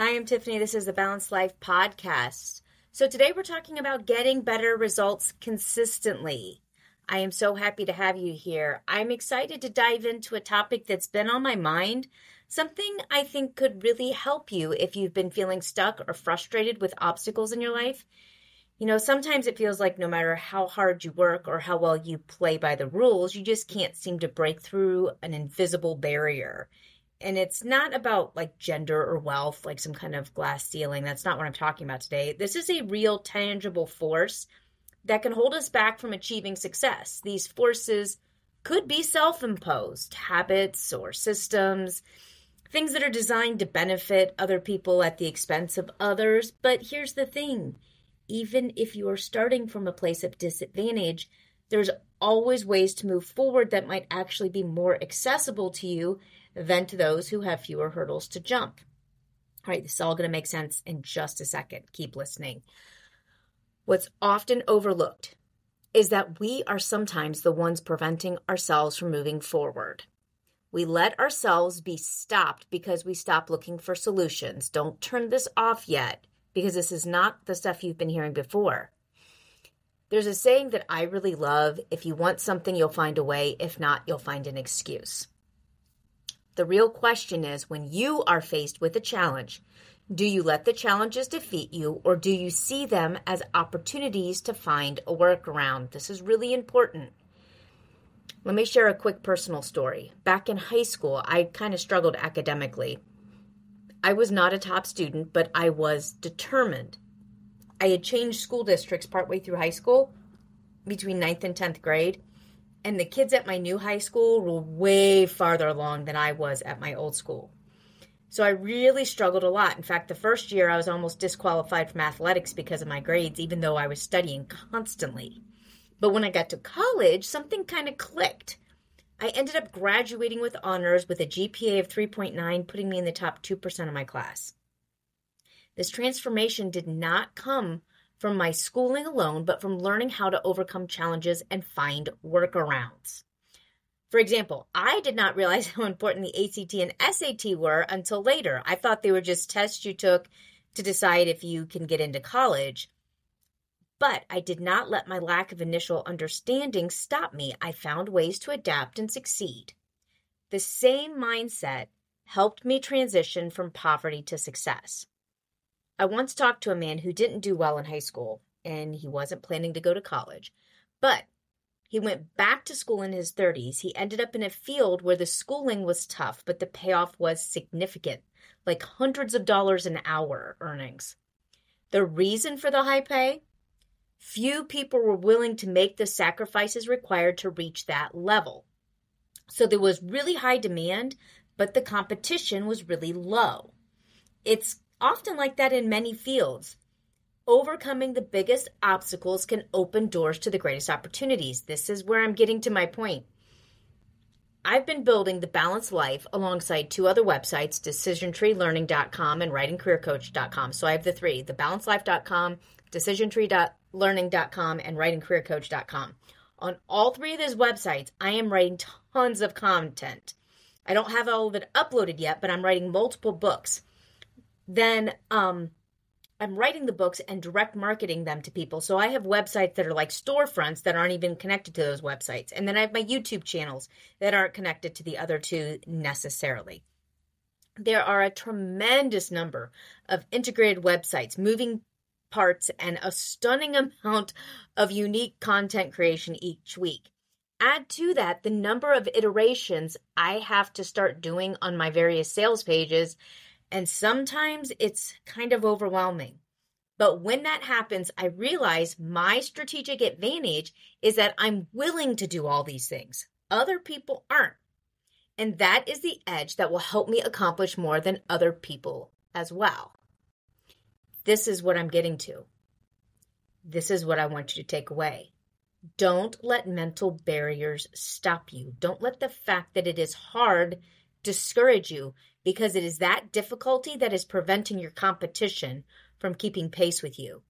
Hi, I'm Tiffany. This is the Balanced Life Podcast. So today we're talking about getting better results consistently. I am so happy to have you here. I'm excited to dive into a topic that's been on my mind, something I think could really help you if you've been feeling stuck or frustrated with obstacles in your life. You know, sometimes it feels like no matter how hard you work or how well you play by the rules, you just can't seem to break through an invisible barrier. And it's not about like gender or wealth, like some kind of glass ceiling. That's not what I'm talking about today. This is a real tangible force that can hold us back from achieving success. These forces could be self-imposed habits or systems, things that are designed to benefit other people at the expense of others. But here's the thing. Even if you are starting from a place of disadvantage, there's always ways to move forward that might actually be more accessible to you than to those who have fewer hurdles to jump. All right, this is all going to make sense in just a second. Keep listening. What's often overlooked is that we are sometimes the ones preventing ourselves from moving forward. We let ourselves be stopped because we stop looking for solutions. Don't turn this off yet, because this is not the stuff you've been hearing before. There's a saying that I really love: if you want something, you'll find a way. If not, you'll find an excuse. The real question is, when you are faced with a challenge, do you let the challenges defeat you, or do you see them as opportunities to find a workaround? This is really important. Let me share a quick personal story. Back in high school, I kind of struggled academically. I was not a top student, but I was determined. I had changed school districts partway through high school, between 9th and 10th grade. And the kids at my new high school were way farther along than I was at my old school. So I really struggled a lot. In fact, the first year I was almost disqualified from athletics because of my grades, even though I was studying constantly. But when I got to college, something kind of clicked. I ended up graduating with honors with a GPA of 3.9, putting me in the top 2% of my class. This transformation did not come from my schooling alone, but from learning how to overcome challenges and find workarounds. For example, I did not realize how important the ACT and SAT were until later. I thought they were just tests you took to decide if you can get into college. But I did not let my lack of initial understanding stop me. I found ways to adapt and succeed. The same mindset helped me transition from poverty to success. I once talked to a man who didn't do well in high school, and he wasn't planning to go to college, but he went back to school in his 30s. He ended up in a field where the schooling was tough, but the payoff was significant, like hundreds of dollars an hour earnings. The reason for the high pay? Few people were willing to make the sacrifices required to reach that level. So there was really high demand, but the competition was really low. It's often like that in many fields. Overcoming the biggest obstacles can open doors to the greatest opportunities. This is where I'm getting to my point. I've been building the Balanced Life alongside two other websites, DecisionTreeLearning.com and WritingCareerCoach.com. So I have the three, thebalancedlife.com, DecisionTree.learning.com, and WritingCareerCoach.com. On all three of those websites, I am writing tons of content. I don't have all of it uploaded yet, but I'm writing multiple books. Then I'm writing the books and direct marketing them to people. So I have websites that are like storefronts that aren't even connected to those websites. And then I have my YouTube channels that aren't connected to the other two necessarily. There are a tremendous number of integrated websites, moving parts, and a stunning amount of unique content creation each week. Add to that the number of iterations I have to start doing on my various sales pages, and sometimes it's kind of overwhelming. But when that happens, I realize my strategic advantage is that I'm willing to do all these things. Other people aren't. And that is the edge that will help me accomplish more than other people as well. This is what I'm getting to. This is what I want you to take away. Don't let mental barriers stop you. Don't let the fact that it is hard discourage you, because it is that difficulty that is preventing your competition from keeping pace with you.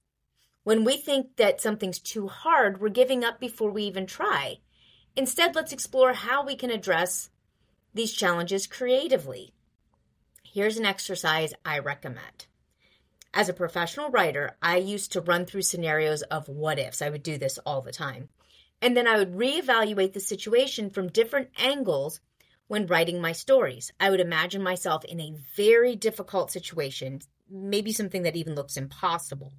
When we think that something's too hard, we're giving up before we even try. Instead, let's explore how we can address these challenges creatively. Here's an exercise I recommend. As a professional writer, I used to run through scenarios of what ifs. I would do this all the time. And then I would reevaluate the situation from different angles when writing my stories. I would imagine myself in a very difficult situation, maybe something that even looks impossible.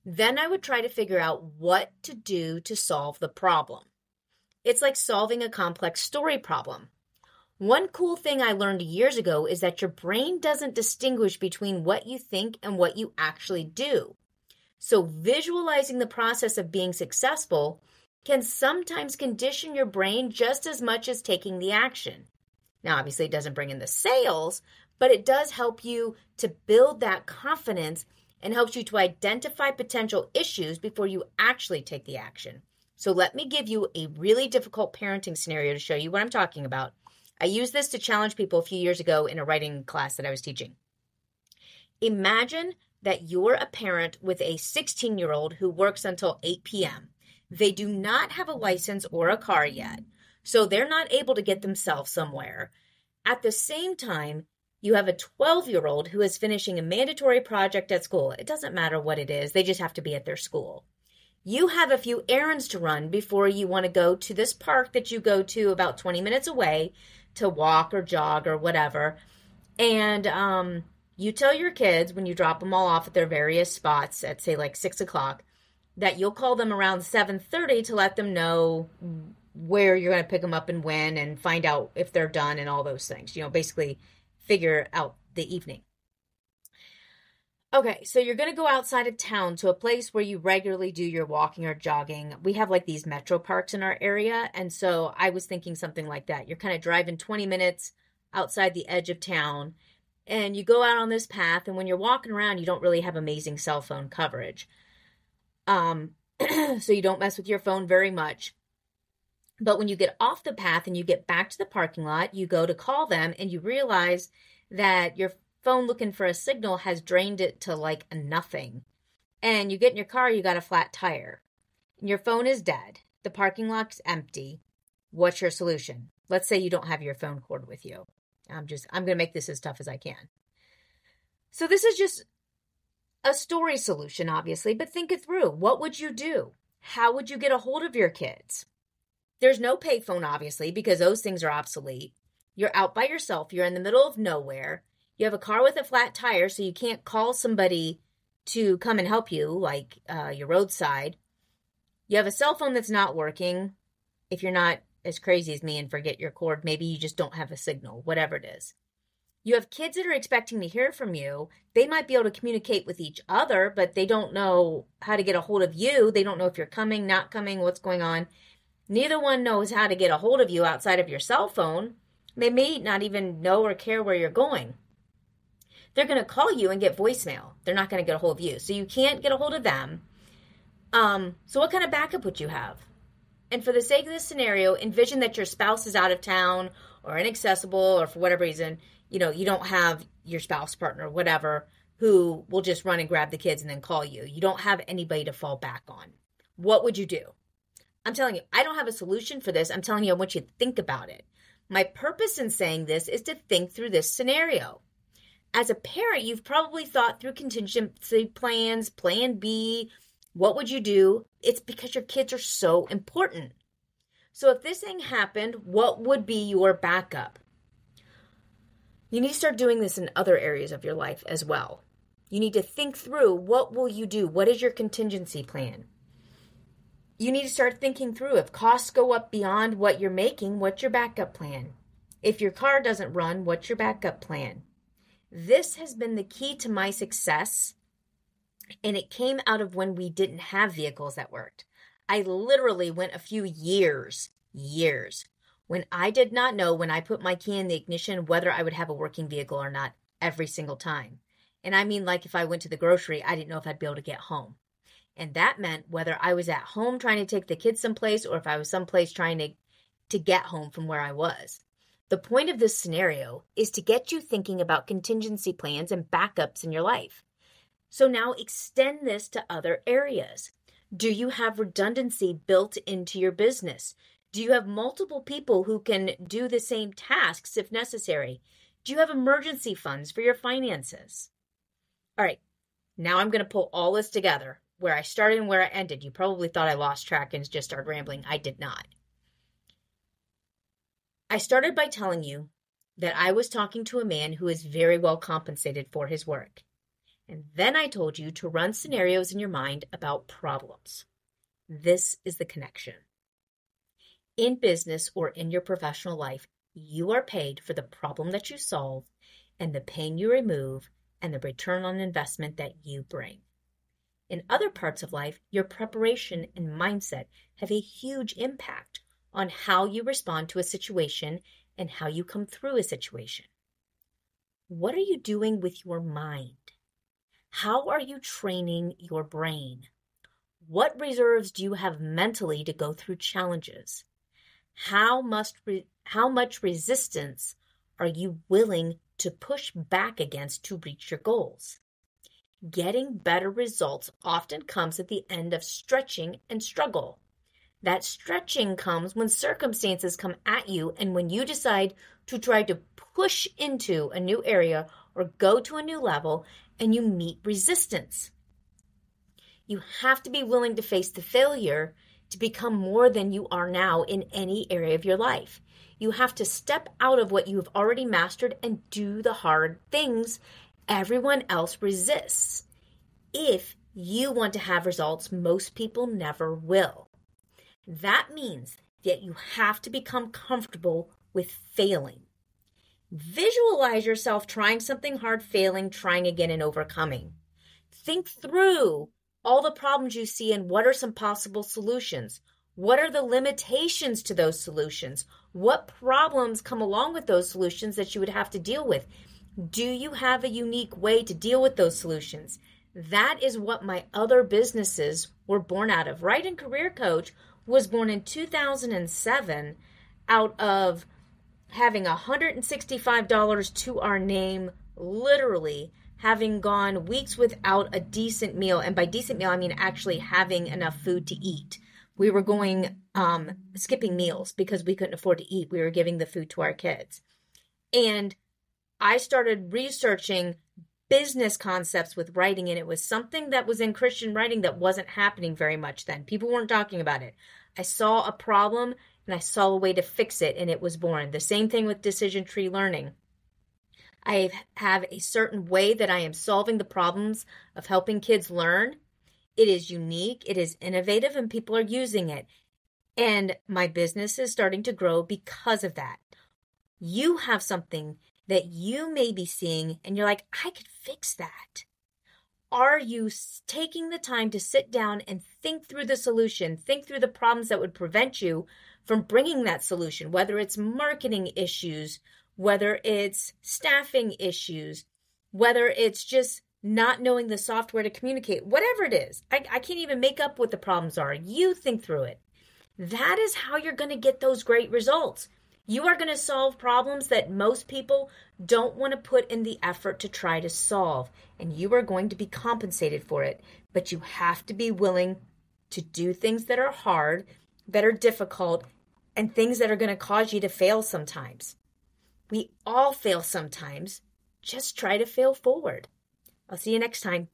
Then I would try to figure out what to do to solve the problem. It's like solving a complex story problem. One cool thing I learned years ago is that your brain doesn't distinguish between what you think and what you actually do. So visualizing the process of being successful can sometimes condition your brain just as much as taking the action. Now, obviously, it doesn't bring in the sales, but it does help you to build that confidence and helps you to identify potential issues before you actually take the action. So let me give you a really difficult parenting scenario to show you what I'm talking about. I used this to challenge people a few years ago in a writing class that I was teaching. Imagine that you're a parent with a 16-year-old who works until 8 p.m. They do not have a license or a car yet, so they're not able to get themselves somewhere. At the same time, you have a 12-year-old who is finishing a mandatory project at school. It doesn't matter what it is. They just have to be at their school. You have a few errands to run before you want to go to this park that you go to about 20 minutes away to walk or jog or whatever. And you tell your kids when you drop them all off at their various spots at, say, like 6 o'clock, that you'll call them around 7:30 to let them know where you're going to pick them up and when, and find out if they're done and all those things. Basically figure out the evening. Okay, so you're going to go outside of town to a place where you regularly do your walking or jogging. We have like these metro parks in our area, and so I was thinking something like that. You're kind of driving 20 minutes outside the edge of town, and you go out on this path, and when you're walking around, you don't really have amazing cell phone coverage. So you don't mess with your phone very much. But when you get off the path and you get back to the parking lot, you go to call them, and you realize that your phone looking for a signal has drained it to like a nothing. And you get in your car, you got a flat tire. And your phone is dead. The parking lot's empty. What's your solution? Let's say you don't have your phone cord with you. I'm going to make this as tough as I can. So this is just a story solution, obviously, but think it through. What would you do? How would you get a hold of your kids? There's no payphone, obviously, because those things are obsolete. You're out by yourself. You're in the middle of nowhere. You have a car with a flat tire, so you can't call somebody to come and help you, like your roadside. You have a cell phone that's not working. If you're not as crazy as me and forget your cord, maybe you just don't have a signal, whatever it is. You have kids that are expecting to hear from you. They might be able to communicate with each other, but they don't know how to get a hold of you. They don't know if you're coming, not coming, what's going on. Neither one knows how to get a hold of you outside of your cell phone. They may not even know or care where you're going. They're going to call you and get voicemail. They're not going to get a hold of you. So you can't get a hold of them. So what kind of backup would you have? And for the sake of this scenario, envision that your spouse is out of town or inaccessible, or for whatever reason, you don't have your spouse, partner, whatever, who will just run and grab the kids and then call you. You don't have anybody to fall back on. What would you do? I'm telling you, I don't have a solution for this. I'm telling you, I want you to think about it. My purpose in saying this is to think through this scenario. As a parent, you've probably thought through contingency plans, plan B. What would you do? It's because your kids are so important. So if this thing happened, what would be your backup? You need to start doing this in other areas of your life as well. You need to think through, what will you do? What is your contingency plan? You need to start thinking through, if costs go up beyond what you're making, what's your backup plan? If your car doesn't run, what's your backup plan? This has been the key to my success, and it came out of when we didn't have vehicles that worked. I literally went a few years, when I did not know, when I put my key in the ignition, whether I would have a working vehicle or not every single time. And I mean, like if I went to the grocery, I didn't know if I'd be able to get home. And that meant whether I was at home trying to take the kids someplace, or if I was someplace trying to get home from where I was. The point of this scenario is to get you thinking about contingency plans and backups in your life. So now extend this to other areas. Do you have redundancy built into your business? Do you have multiple people who can do the same tasks if necessary? Do you have emergency funds for your finances? All right, now I'm going to pull all this together, where I started and where I ended. You probably thought I lost track and just started rambling. I did not. I started by telling you that I was talking to a man who is very well compensated for his work. And then I told you to run scenarios in your mind about problems. This is the connection. In business or in your professional life, you are paid for the problem that you solve and the pain you remove and the return on investment that you bring. In other parts of life, your preparation and mindset have a huge impact on how you respond to a situation and how you come through a situation. What are you doing with your mind? How are you training your brain? What reserves do you have mentally to go through challenges? How much resistance are you willing to push back against to reach your goals? Getting better results often comes at the end of stretching and struggle. That stretching comes when circumstances come at you and when you decide to try to push into a new area or go to a new level and you meet resistance. You have to be willing to face the failure to become more than you are now in any area of your life. You have to step out of what you have already mastered and do the hard things everyone else resists. If you want to have results, most people never will. That means that you have to become comfortable with failing. Visualize yourself trying something hard, failing, trying again, and overcoming. Think through all the problems you see and what are some possible solutions. What are the limitations to those solutions? What problems come along with those solutions that you would have to deal with? Do you have a unique way to deal with those solutions? That is what my other businesses were born out of. Right and Career Coach was born in 2007 out of having $165 to our name, literally having gone weeks without a decent meal. And by decent meal, I mean actually having enough food to eat. We were going skipping meals because we couldn't afford to eat. We were giving the food to our kids. And I started researching business concepts with writing, and it was something that was in Christian writing that wasn't happening very much then. People weren't talking about it. I saw a problem and I saw a way to fix it, and it was born. The same thing with decision tree learning. I have a certain way that I am solving the problems of helping kids learn. It is unique, it is innovative, and people are using it. And my business is starting to grow because of that. You have something that you may be seeing and you're like, I could fix that. Are you taking the time to sit down and think through the solution, think through the problems that would prevent you from bringing that solution, whether it's marketing issues, whether it's staffing issues, whether it's just not knowing the software to communicate, whatever it is. I can't even make up what the problems are. You think through it. That is how you're going to get those great results. You are going to solve problems that most people don't want to put in the effort to try to solve, and you are going to be compensated for it. But you have to be willing to do things that are hard, that are difficult, and things that are going to cause you to fail sometimes. We all fail sometimes. Just try to fail forward. I'll see you next time.